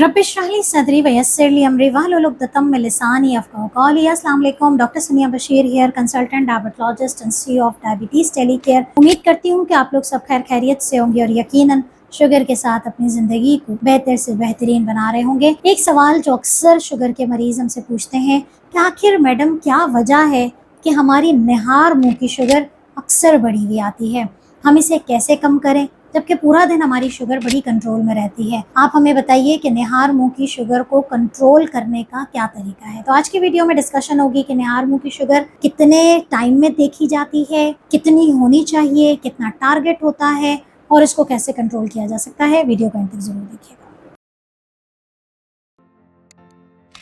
रब इश्रह ली सदरी वयस्सिर ली अमरी वहलुल उक़दतम मिन लिसानी यफ़क़हू क़ौली। अस्सलाम वालेकुम, डॉक्टर सनिया Bashir here, consultant diabetologist and CEO of diabetes टेलीकेयर। उम्मीद करती हूँ कि आप लोग सब खैर खैरियत से होंगे और यकीनन शुगर के साथ अपनी ज़िंदगी को बेहतर से बेहतरीन बना रहे होंगे। एक सवाल जो अक्सर शुगर के मरीज़ हमसे पूछते हैं कि आखिर मैडम क्या वजह है कि हमारी निहार मुँह की शुगर अक्सर बढ़ी हुई आती है, हम इसे कैसे कम करें जबकि पूरा दिन हमारी शुगर बड़ी कंट्रोल में रहती है। आप हमें बताइए कि निहार मुंह की शुगर को कंट्रोल करने का क्या तरीका है। तो आज की वीडियो में डिस्कशन होगी कि निहार मुंह की शुगर कितने टाइम में देखी जाती है, कितनी होनी चाहिए, कितना टारगेट होता है और इसको कैसे कंट्रोल किया जा सकता है। वीडियो को अंत तक जरूर देखिएगा।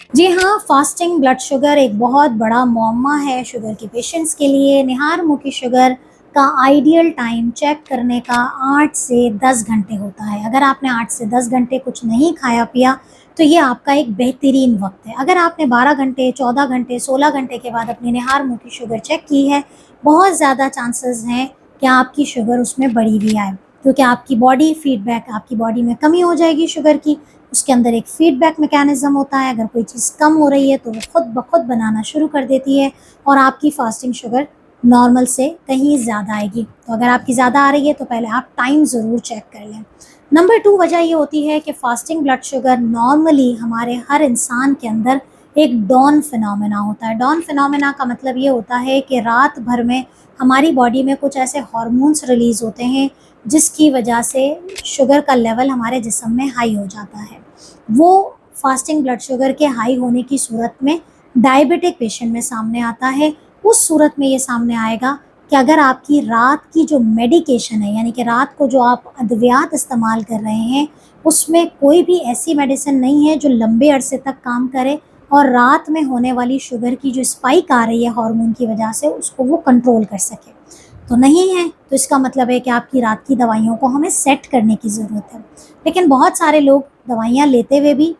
जी हाँ, फास्टिंग ब्लड शुगर एक बहुत बड़ा मौमा है शुगर के पेशेंट्स के लिए। निहार मुंह की शुगर का आइडियल टाइम चेक करने का 8 से 10 घंटे होता है। अगर आपने 8 से 10 घंटे कुछ नहीं खाया पिया तो ये आपका एक बेहतरीन वक्त है। अगर आपने 12 घंटे, 14 घंटे, 16 घंटे के बाद अपनी निहार मुंह की शुगर चेक की है, बहुत ज़्यादा चांसेस हैं कि आपकी शुगर उसमें बढ़ी हुई आए, क्योंकि आपकी बॉडी फीडबैक, आपकी बॉडी में कमी हो जाएगी शुगर की। उसके अंदर एक फीडबैक मैकेनिज्म होता है, अगर कोई चीज़ कम हो रही है तो वो खुद ब खुद बनाना शुरू कर देती है और आपकी फास्टिंग शुगर नॉर्मल से कहीं ज़्यादा आएगी। तो अगर आपकी ज़्यादा आ रही है तो पहले आप टाइम ज़रूर चेक कर लें। नंबर 2 वजह ये होती है कि फास्टिंग ब्लड शुगर नॉर्मली हमारे हर इंसान के अंदर एक डॉन फिनोमेना होता है। डॉन फिनोमेना का मतलब ये होता है कि रात भर में हमारी बॉडी में कुछ ऐसे हार्मोन्स रिलीज़ होते हैं जिसकी वजह से शुगर का लेवल हमारे जिस्म में हाई हो जाता है। वो फास्टिंग ब्लड शुगर के हाई होने की सूरत में डायबिटिक पेशेंट में सामने आता है। उस सूरत में ये सामने आएगा कि अगर आपकी रात की जो मेडिकेशन है, यानी कि रात को जो आप अद्वियात इस्तेमाल कर रहे हैं, उसमें कोई भी ऐसी मेडिसिन नहीं है जो लंबे अरसे तक काम करे और रात में होने वाली शुगर की जो स्पाइक आ रही है हार्मोन की वजह से, उसको वो कंट्रोल कर सके। तो नहीं है, तो इसका मतलब है कि आपकी रात की दवाइयों को हमें सेट करने की ज़रूरत है। लेकिन बहुत सारे लोग दवाइयाँ लेते हुए भी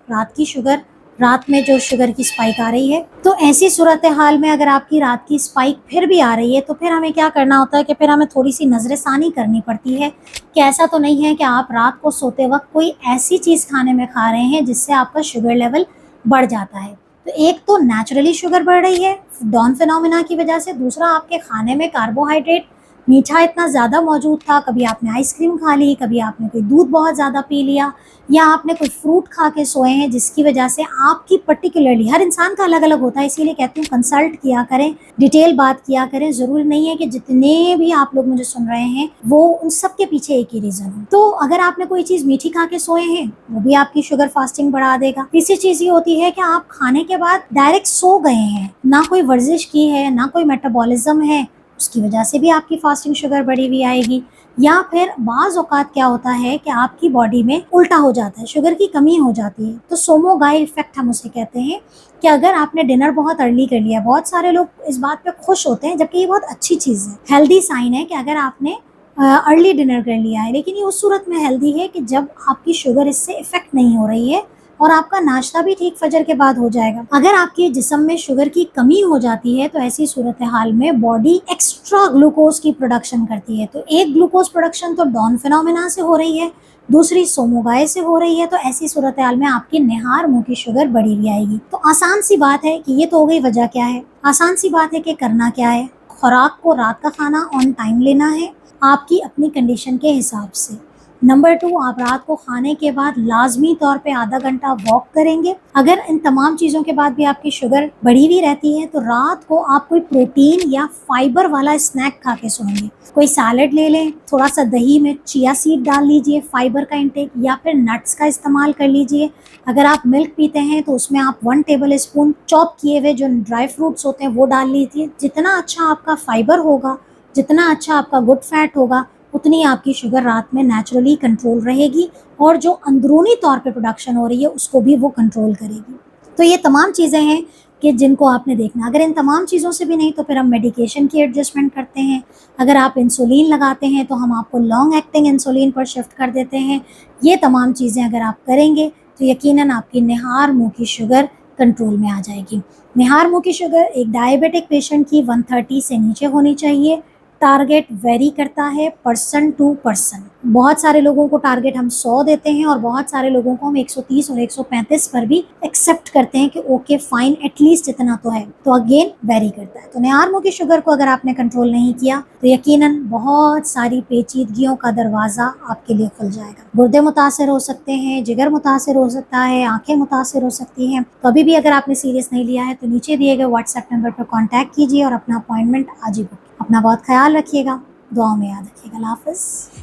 रात में जो शुगर की स्पाइक आ रही है, तो ऐसी सूरत हाल में अगर आपकी रात की स्पाइक फिर भी आ रही है तो फिर हमें क्या करना होता है कि फिर हमें थोड़ी सी नज़रसानी करनी पड़ती है कि ऐसा तो नहीं है कि आप रात को सोते वक्त कोई ऐसी चीज़ खाने में खा रहे हैं जिससे आपका शुगर लेवल बढ़ जाता है। तो एक तो नेचुरली शुगर बढ़ रही है डॉन फिनोमेना की वजह से, दूसरा आपके खाने में कार्बोहाइड्रेट, मीठा इतना ज़्यादा मौजूद था, कभी आपने आइसक्रीम खा ली, कभी आपने कोई दूध बहुत ज़्यादा पी लिया या आपने कोई फ्रूट खा के सोए हैं, जिसकी वजह से आपकी पर्टिकुलरली, हर इंसान का अलग अलग होता है, इसीलिए कहती हूँ कंसल्ट किया करें, डिटेल बात किया करें। ज़रूरी नहीं है कि जितने भी आप लोग मुझे सुन रहे हैं वो उन सब के पीछे एक ही रीज़न हो। तो अगर आपने कोई चीज़ मीठी खा के सोए हैं वो भी आपकी शुगर फास्टिंग बढ़ा देगा। तीसरी चीज़ ये होती है कि आप खाने के बाद डायरेक्ट सो गए हैं, ना कोई वर्जिश की है, ना कोई मेटाबॉलिज्म है, उसकी वजह से भी आपकी फास्टिंग शुगर बढ़ी हुई आएगी। या फिर बाज़ औक़ात क्या होता है कि आपकी बॉडी में उल्टा हो जाता है, शुगर की कमी हो जाती है, तो सोमोगाई इफ़ेक्ट हम उसे कहते हैं कि अगर आपने डिनर बहुत अर्ली कर लिया, बहुत सारे लोग इस बात पे खुश होते हैं जबकि ये बहुत अच्छी चीज़ है, हेल्दी साइन है कि अगर आपने अर्ली डिनर कर लिया है, लेकिन ये उस सूरत में हेल्दी है कि जब आपकी शुगर इससे इफ़ेक्ट नहीं हो रही है और आपका नाश्ता भी ठीक फजर के बाद हो जाएगा। अगर आपके जिस्म में शुगर की कमी हो जाती है तो ऐसी सूरत हाल में बॉडी एक्स्ट्रा ग्लूकोज की प्रोडक्शन करती है। तो एक ग्लूकोज प्रोडक्शन तो डॉन फिनोमेना से हो रही है, दूसरी सोमोगाय से हो रही है, तो ऐसी सूरत हाल में आपकी निहार मुंह की शुगर बढ़ी हुई आएगी। तो आसान सी बात है कि ये तो हो गई वजह क्या है, आसान सी बात है कि करना क्या है। खुराक को, रात का खाना ऑन टाइम लेना है आपकी अपनी कंडीशन के हिसाब से। नंबर 2, आप रात को खाने के बाद लाजमी तौर पे आधा घंटा वॉक करेंगे। अगर इन तमाम चीज़ों के बाद भी आपकी शुगर बढ़ी हुई रहती है तो रात को आप कोई प्रोटीन या फाइबर वाला स्नैक खा के सोएंगे। कोई सैलड ले लें, थोड़ा सा दही में चिया सीड डाल लीजिए, फाइबर का इंटेक, या फिर नट्स का इस्तेमाल कर लीजिए। अगर आप मिल्क पीते हैं तो उसमें आप 1 टेबल स्पून चॉप किए हुए जो ड्राई फ्रूट्स होते हैं वो डाल लीजिए। जितना अच्छा आपका फाइबर होगा, जितना अच्छा आपका गुड फैट होगा, उतनी आपकी शुगर रात में नेचुरली कंट्रोल रहेगी और जो अंदरूनी तौर पे प्रोडक्शन हो रही है उसको भी वो कंट्रोल करेगी। तो ये तमाम चीज़ें हैं कि जिनको आपने देखना। अगर इन तमाम चीज़ों से भी नहीं तो फिर हम मेडिकेशन की एडजस्टमेंट करते हैं। अगर आप इंसुलिन लगाते हैं तो हम आपको लॉन्ग एक्टिंग इंसुलिन पर शिफ्ट कर देते हैं। ये तमाम चीज़ें अगर आप करेंगे तो यकीनन आपकी निहार मुँह की शुगर कंट्रोल में आ जाएगी। निहार मुँह की शुगर एक डायबिटिक पेशेंट की 130 से नीचे होनी चाहिए। टारगेट वेरी करता है पर्सन टू पर्सन। बहुत सारे लोगों को टारगेट हम 100 देते हैं और बहुत सारे लोगों को हम 130 और 135 पर भी एक्सेप्ट करते हैं कि ओके फाइन एटलीस्ट इतना तो है। तो अगेन वेरी करता है। तो निहारमुखी शुगर को अगर आपने कंट्रोल नहीं किया तो यकीनन बहुत सारी पेचीदगियों का दरवाजा आपके लिए खुल जाएगा। गुर्दे मुतासर हो सकते हैं, जिगर मुतासर हो सकता है, आंखें मुतासर हो सकती हैं। तो अभी भी अगर आपने सीरियस नहीं लिया है तो नीचे दिए गए व्हाट्सएप नंबर पर कॉन्टैक्ट कीजिए और अपना अपॉइंटमेंट आज ही बुक। अपना बहुत ख्याल रखिएगा, दुआओं में याद रखिएगा। अल्लाह हाफ़िज़।